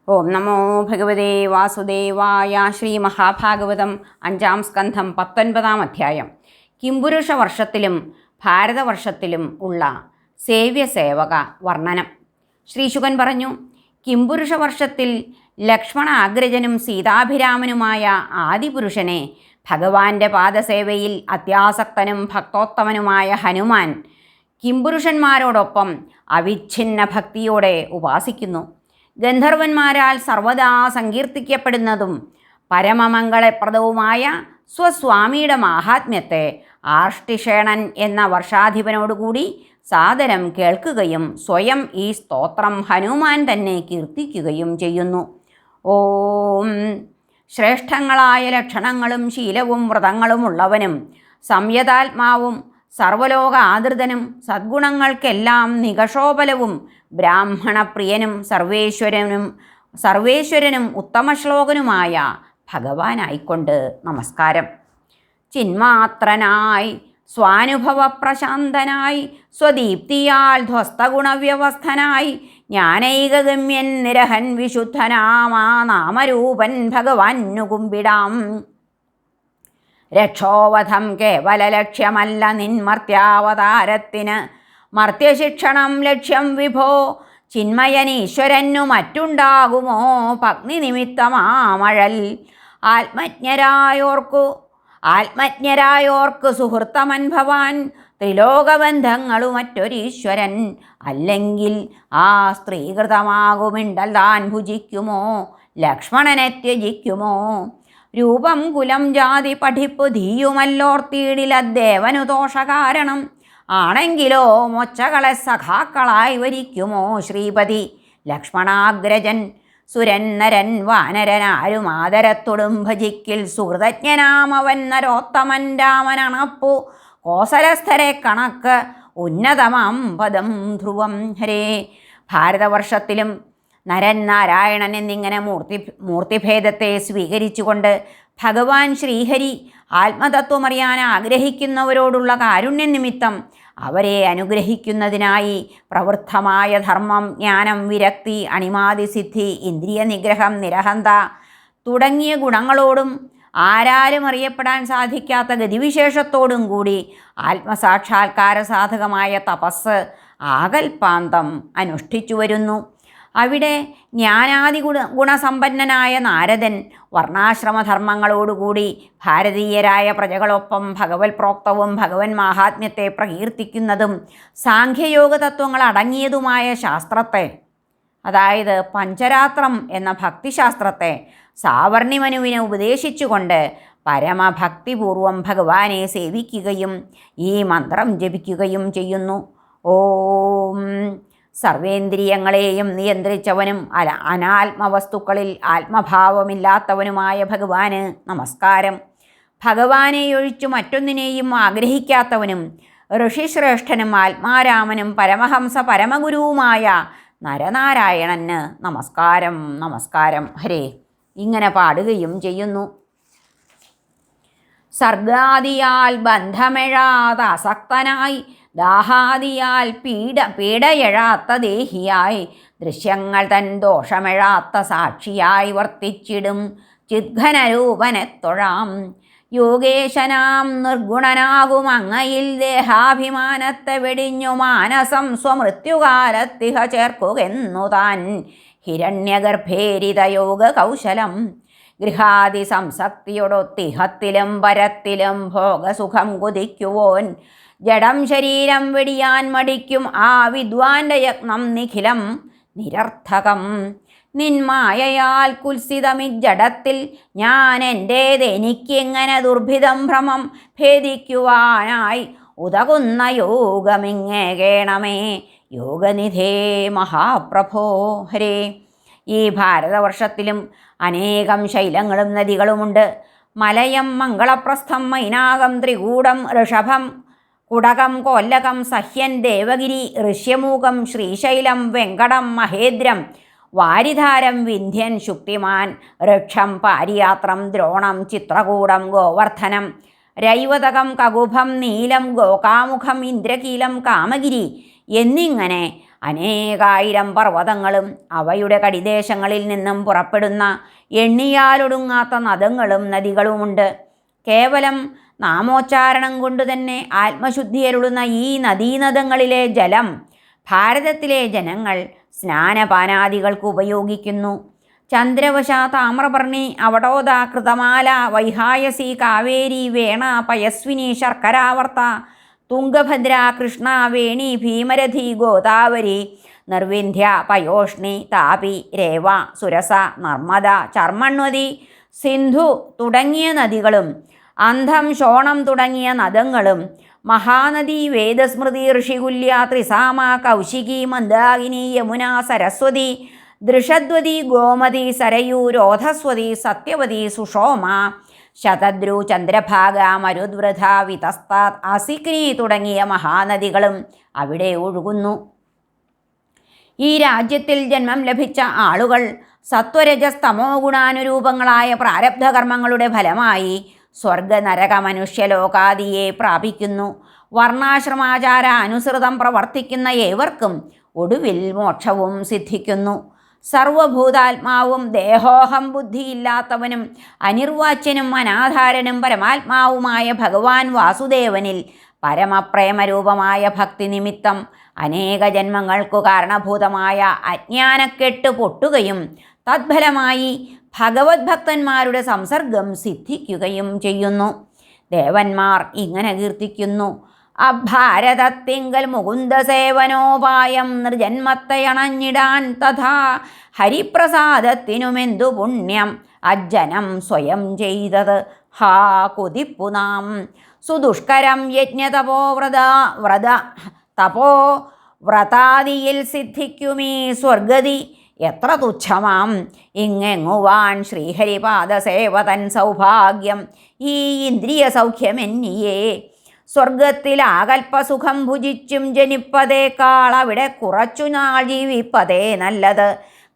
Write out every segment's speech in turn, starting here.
ഓം നമോ ഭഗവതേ വാസുദേവായ. ശ്രീ മഹാഭാഗവതം 5-ാം സ്കന്ധം 19-ാം അധ്യായം. കിംപുരുഷ വർഷത്തിലും ഭാരതവർഷത്തിലും ഉള്ള സേവ്യസേവക വർണ്ണനം. ശ്രീശുകൻ പറഞ്ഞു, കിംപുരുഷ വർഷത്തിൽ ലക്ഷ്മണാഗ്രജനും സീതാഭിരാമനുമായ ആദിപുരുഷനെ ഭഗവാന്റെ പാദസേവയിൽ അത്യാസക്തനും ഭക്തോത്തമനുമായ ഹനുമാൻ കിംപുരുഷന്മാരോടൊപ്പം അവിച്ഛിന്ന ഭക്തിയോടെ ഉപാസിക്കുന്നു. ഗന്ധർവന്മാരാൽ സർവദാ സങ്കീർത്തിക്കപ്പെടുന്നതും പരമമംഗളപ്രദവുമായ സ്വസ്വാമിയുടെ മാഹാത്മ്യത്തെ ആർഷ്ടിഷേണൻ എന്ന വർഷാധിപനോടുകൂടി സാദരം കേൾക്കുകയും സ്വയം ഈ സ്തോത്രം ഹനുമാൻ തന്നെ കീർത്തിക്കുകയും ചെയ്യുന്നു. ഓം ശ്രേഷ്ഠങ്ങളായ ലക്ഷണങ്ങളും ശീലവും വ്രതങ്ങളും ഉള്ളവനും സംയതാത്മാവും സർവലോക ആദൃതനും സദ്ഗുണങ്ങൾക്കെല്ലാം നികഷോപലവും ബ്രാഹ്മണപ്രിയനും സർവേശ്വരനും ഉത്തമശ്ലോകനുമായ ഭഗവാനായിക്കൊണ്ട് നമസ്കാരം. ചിന്മാത്രനായി സ്വാനുഭവപ്രശാന്തനായി സ്വദീപ്തിയാൽ ധ്വസ്തഗുണവ്യവസ്ഥനായി ജ്ഞാനൈകഗമ്യൻ നിരഹൻ വിശുദ്ധനാമാ നാമരൂപൻ ഭഗവാന്നു കുമ്പിടാം. രക്ഷോവധം കേവല ലക്ഷ്യമല്ല നിന്മർത്യാവതാരത്തിന്, മർത്യശിക്ഷണം ലക്ഷ്യം വിഭോ. ചിന്മയനീശ്വരനു മറ്റുണ്ടാകുമോ പഗ്നി നിമിത്തമാമഴൽ. ആത്മജ്ഞരായോർക്ക് സുഹൃത്തമൻ ഭവാൻ, ത്രിലോകബന്ധങ്ങളു മറ്റൊരീശ്വരൻ. അല്ലെങ്കിൽ ആ സ്ത്രീകൃതമാകുമിണ്ടൽ താൻ ഭുജിക്കുമോ, ലക്ഷ്മണനെ ത്യജിക്കുമോ. രൂപം കുലം ജാതി പഠിപ്പു ധീയുമല്ലോർത്തിയിടിലദ്ദേവനു ദോഷകാരണം. ആണെങ്കിലോ മൊച്ചകളെ സഖാക്കളായി വരിക്കുമോ ശ്രീപതി. ലക്ഷ്മണാഗ്രജൻ സുരൻ നരൻ വാനരൻ ആരും ആദരത്തൊടും ഭജിക്കിൽ. സുഹൃതജ്ഞനാമവൻ നരോത്തമൻ രാമനണപ്പു കോസലസ്ഥരെ കണക്ക് ഉന്നതമാം പദം ധ്രുവം. ഹരേ. ഭാരതവർഷത്തിലും നരൻ നാരായണൻ എന്നിങ്ങനെ മൂർത്തിഭേദത്തെ സ്വീകരിച്ചുകൊണ്ട് ഭഗവാൻ ശ്രീഹരി ആത്മതത്വമറിയാൻ ആഗ്രഹിക്കുന്നവരോടുള്ള കാരുണ്യ നിമിത്തം അവരെ അനുഗ്രഹിക്കുന്നതിനായി പ്രവൃദ്ധമായ ധർമ്മം, ജ്ഞാനം, വിരക്തി, അണിമാദിസിദ്ധി, ഇന്ദ്രിയ നിഗ്രഹം, നിരഹന്ത തുടങ്ങിയ ഗുണങ്ങളോടും ആരാലും അറിയപ്പെടാൻ സാധിക്കാത്ത ഗതിവിശേഷത്തോടും കൂടി ആത്മസാക്ഷാത്കാര സാധകമായ തപസ് ആകൽപാന്തം അനുഷ്ഠിച്ചു വരുന്നു. അവിടെ ജ്ഞാനാദി ഗുണസമ്പന്നനായ നാരദൻ വർണ്ണാശ്രമധർമ്മങ്ങളോടുകൂടി ഭാരതീയരായ പ്രജകളൊപ്പം ഭഗവത് പ്രോക്തവും ഭഗവൻ മാഹാത്മ്യത്തെ പ്രകീർത്തിക്കുന്നതും സാഖ്യയോഗ തത്വങ്ങൾ അടങ്ങിയതുമായ ശാസ്ത്രത്തെ, അതായത് പഞ്ചരാത്രം എന്ന ഭക്തിശാസ്ത്രത്തെ സാവർണിമനുവിനെ ഉപദേശിച്ചുകൊണ്ട് പരമഭക്തിപൂർവം ഭഗവാനെ സേവിക്കുകയും ഈ മന്ത്രം ജപിക്കുകയും ചെയ്യുന്നു. ഓം സർവേന്ദ്രിയങ്ങളെയും നിയന്ത്രിച്ചവനും അനാത്മവസ്തുക്കളിൽ ആത്മഭാവമില്ലാത്തവനുമായ ഭഗവാന് നമസ്കാരം. ഭഗവാനെയൊഴിച്ചു മറ്റൊന്നിനെയും ആഗ്രഹിക്കാത്തവനും ഋഷിശ്രേഷ്ഠനും ആത്മാരാമനും പരമഹംസ പരമഗുരുവുമായ നരനാരായണന് നമസ്കാരം നമസ്കാരം. ഹരേ. ഇങ്ങനെ പാടുകയും ചെയ്യുന്നു. സർഗാദിയാൽ ബന്ധമെഴാതെ അസക്തനായി, ദാഹാദിയാൽ പീഡയെഴാത്ത ദേഹിയായി, ദൃശ്യങ്ങൾ തൻ ദോഷമെഴാത്ത സാക്ഷിയായി വർത്തിച്ചിടും ചിദ്ഘനരൂപനെ തൊഴാം. യോഗേശനാം നിർഗുണനാകും അങ്ങയിൽ ദേഹാഭിമാനത്തെ വെടിഞ്ഞു മാനസം സ്വമൃത്യുകാലത്തിഹ ചേർക്കുകെന്നു താൻ. ഹിരണ്യഗർഭേരിത യോഗ കൗശലം ഗൃഹാദി സംസക്തിയൊടൊത്തിഹത്തിലും പരത്തിലും ഭോഗസുഖം കുതിക്കുവോൻ. ജഡം ശരീരം വെടിയാൻ മടിക്കും ആ വിദ്വാന്റെ യത്നം നിഖിലം നിരർത്ഥകം. നിന്മായയാൽ കുൽസിതമിജ്ജഡത്തിൽ ഞാൻ എൻ്റേതെനിക്കെങ്ങനെ ദുർഭിതം ഭ്രമം ഭേദിക്കുവാനായി ഉതകുന്ന യോഗമിങ്ങേ കേണമേ യോഗനിധേ മഹാപ്രഭോ. ഹരേ. ഈ ഭാരതവർഷത്തിലും അനേകം ശൈലങ്ങളും നദികളുമുണ്ട്. മലയം, മംഗളപ്രസ്ഥം, മൈനാകം, ത്രികൂടം, ഋഷഭം, കുടകം, കൊല്ലകം, സഹ്യൻ, ദേവഗിരി, ഋഷ്യമൂകം, ശ്രീശൈലം, വെങ്കടം, മഹേദ്രം, വാരിധാരം, വിന്ധ്യൻ, ശുക്തിമാൻ, ഋക്ഷം, പാരിയാത്രം, ദ്രോണം, ചിത്രകൂടം, ഗോവർദ്ധനം, രൈവതകം, കകുഭം, നീലം, ഗോകാമുഖം, ഇന്ദ്രകീലം, കാമഗിരി എന്നിങ്ങനെ അനേകായിരം പർവ്വതങ്ങളും അവയുടെ കടിദേശങ്ങളിൽ നിന്നും പുറപ്പെടുന്ന എണ്ണിയാലൊടുങ്ങാത്ത നദങ്ങളും നദികളുമുണ്ട്. കേവലം നാമോച്ചാരണം കൊണ്ട് തന്നെ ആത്മശുദ്ധിയരുളുന്ന ഈ നദീനദങ്ങളിലെ ജലം ഭാരതത്തിലെ ജനങ്ങൾ സ്നാനപാനാദികൾക്ക് ഉപയോഗിക്കുന്നു. ചന്ദ്രവശ, താമ്രപർണി, അവടോദ, കൃതമാല, വൈഹായസി, കാവേരി, വേണ, പയസ്വിനി, ശർക്കരാവർത്ത, തുംഗഭദ്ര, കൃഷ്ണ, വേണി, ഭീമരഥി, ഗോദാവരി, നിർവിന്ധ്യ, പയോഷ്ണി, താപി, രേവ, സുരസ, നർമ്മദ, ചർമ്മണ്വതി, സിന്ധു തുടങ്ങിയ നദികളും അന്ധം, ശോണം തുടങ്ങിയ നദങ്ങളും മഹാനദി, വേദസ്മൃതി, ഋഷികുല്യ, ത്രിസാമ, കൗശികി, മന്ദാകിനി, യമുന, സരസ്വതി, ദൃഷദ്വതി, ഗോമതി, സരയൂ, രോധസ്വതി, സത്യവതി, സുഷോമ, ശതദ്രു, ചന്ദ്രഭാഗ, മരുദ്വൃഥ, വിതസ്താത്, അസിക്നി തുടങ്ങിയ മഹാനദികളും അവിടെ ഒഴുകുന്നു. ഈ രാജ്യത്തിൽ ജന്മം ലഭിച്ച ആളുകൾ സത്വരജസ്തമോ ഗുണാനുരൂപങ്ങളായ പ്രാരബ്ധകർമ്മങ്ങളുടെ ഫലമായി സ്വർഗ, നരക, മനുഷ്യലോകാദിയെ പ്രാപിക്കുന്നു. വർണ്ണാശ്രമാചാര അനുസൃതം പ്രവർത്തിക്കുന്ന ഏവർക്കും ഒടുവിൽ മോക്ഷവും സിദ്ധിക്കുന്നു. സർവഭൂതാത്മാവും ദേഹോഹം ബുദ്ധിയില്ലാത്തവനും അനിർവാച്യനും അനാധാരനും പരമാത്മാവുമായ ഭഗവാൻ വാസുദേവനിൽ പരമപ്രേമരൂപമായ ഭക്തി നിമിത്തം അനേക ജന്മങ്ങൾക്കു കാരണഭൂതമായ അജ്ഞാനക്കെട്ട് പൊട്ടുകയും തദ്ഫലമായി ഭഗവത് ഭക്തന്മാരുടെ സംസർഗം സിദ്ധിക്കുകയും ചെയ്യുന്നു. ദേവന്മാർ ഇങ്ങനെ കീർത്തിക്കുന്നു: അഭാരതത്തിങ്കൽ മുകുന്ദസേവനോപായം നിർജന്മത്തയണഞ്ഞിടാൻ തഥാ ഹരിപ്രസാദത്തിനുമെന്തു പുണ്യം അജ്ജനം സ്വയം ചെയ്തത്. ഹാ കൊതിപ്പു നാം സുദുഷ്കരം തപോ വ്രതാദിയിൽ സിദ്ധിക്കുമീ സ്വർഗതി എത്ര തുച്ഛമാം. ഇങ്ങെങ്ങുവാൻ ശ്രീഹരിപാദസേവതൻ സൗഭാഗ്യം ഈ ഇന്ദ്രിയ സൗഖ്യമെന്നിയേ. സ്വർഗത്തിലാകൽപ്പസുഖം ഭുജിച്ചും ജനിപ്പതേക്കാൾ അവിടെ കുറച്ചുനാൾ ജീവിപ്പതേ നല്ലത്.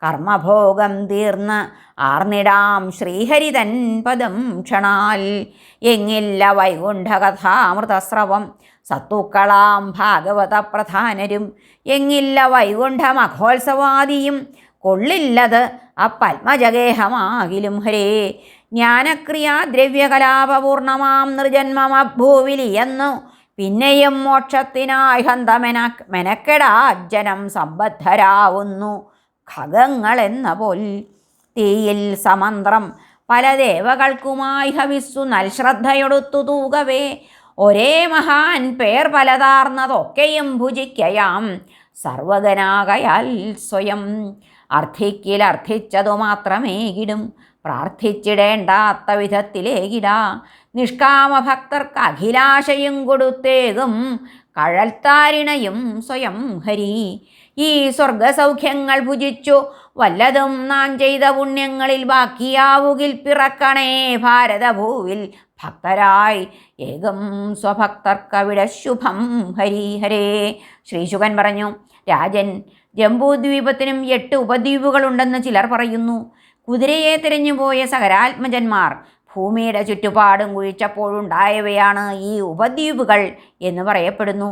കർമ്മഭോഗം തീർന്ന് ആർന്നിടാം ശ്രീഹരിതൻ പദം ക്ഷണാൽ. എങ്ങില്ല വൈകുണ്ഠകഥാമൃതസ്രവം സത്തുക്കളാം ഭാഗവത പ്രധാനരും. എങ്ങില്ല വൈകുണ്ഠ മഹോത്സവാദിയും കൊള്ളില്ലത് അപ്പത്മജഗേഹമാകിലും ഹരേ. ജ്ഞാനക്രിയാ ദ്രവ്യകലാപപൂർണമാം നിർജന്മമഭൂവിലിയെന്നു പിന്നെയും മോക്ഷത്തിനായി മെനക്കെടാജ്ജനം സമ്പദ്ധരാവുന്നു. ഖഗങ്ങളെന്ന പോൽ തീയിൽ സമന്ത്രം പല ദേവകൾക്കുമായി ഹവിസ്സു നൽശ്രദ്ധയൊടുത്തു തൂകവേ. ഒരേ മഹാൻ പേർ പലതാർന്നതൊക്കെയും ഭുജിക്കയാം സർവഗനാകയാൽ സ്വയം. അർത്ഥിക്കിലർത്ഥിച്ചതു മാത്രമേകിടും പ്രാർത്ഥിച്ചിടേണ്ടാത്ത വിധത്തിലേകിടാ. നിഷ്കാമഭക്തർക്ക് അഖിലാശയും കൊടുത്തേകും കഴൽത്താരിണയും സ്വയം ഹരി. ഈ സ്വർഗസൗഖ്യങ്ങൾ ഭുജിച്ചു വല്ലതും നാം ചെയ്ത പുണ്യങ്ങളിൽ ബാക്കിയാവുകിൽ പിറക്കണേ ഭാരതഭൂവിൽ ഭക്തരായി. ഏകം സ്വഭക്തർക്കവിടെ ശുഭം ഹരി ഹരേ. ശ്രീശുകൻ പറഞ്ഞു: രാജൻ, ജംബൂദ്വീപത്തിനും 8 ഉപദ്വീപുകളുണ്ടെന്ന് ചിലർ പറയുന്നു. കുതിരയെ തിരഞ്ഞുപോയ സകരാത്മജന്മാർ ഭൂമിയുടെ ചുറ്റുപാടും കുഴിച്ചപ്പോഴുണ്ടായവയാണ് ഈ ഉപദ്വീപുകൾ എന്ന് പറയപ്പെടുന്നു.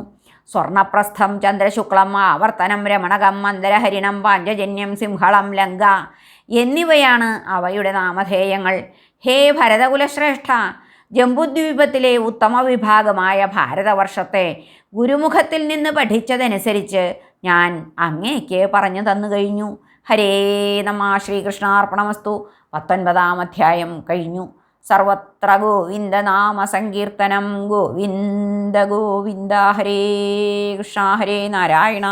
സ്വർണപ്രസ്ഥം, ചന്ദ്രശുക്ലം, ആവർത്തനം, രമണകം, മന്ദരഹരിണം, പാഞ്ചജന്യം, സിംഹളം, ലങ്ക എന്നിവയാണ് അവയുടെ നാമധേയങ്ങൾ. ഹേ ഭരതകുലശ്രേഷ്ഠ, ജംബുദ്വീപത്തിലെ ഉത്തമ വിഭാഗമായ ഭാരതവർഷത്തെ ഗുരുമുഖത്തിൽ നിന്ന് പഠിച്ചതനുസരിച്ച് ഞാൻ അങ്ങേക്ക് പറഞ്ഞു തന്നു കഴിഞ്ഞു. ഹരേ നമഃ. ശ്രീകൃഷ്ണാർപ്പണമസ്തു. 19-ാം അധ്യായം കഴിഞ്ഞു. സർവത്ര ഗോവിന്ദനാമ സങ്കീർത്തനം. ഗോവിന്ദ ഗോവിന്ദ. ഹരേ കൃഷ്ണ ഹരേ നാരായണ.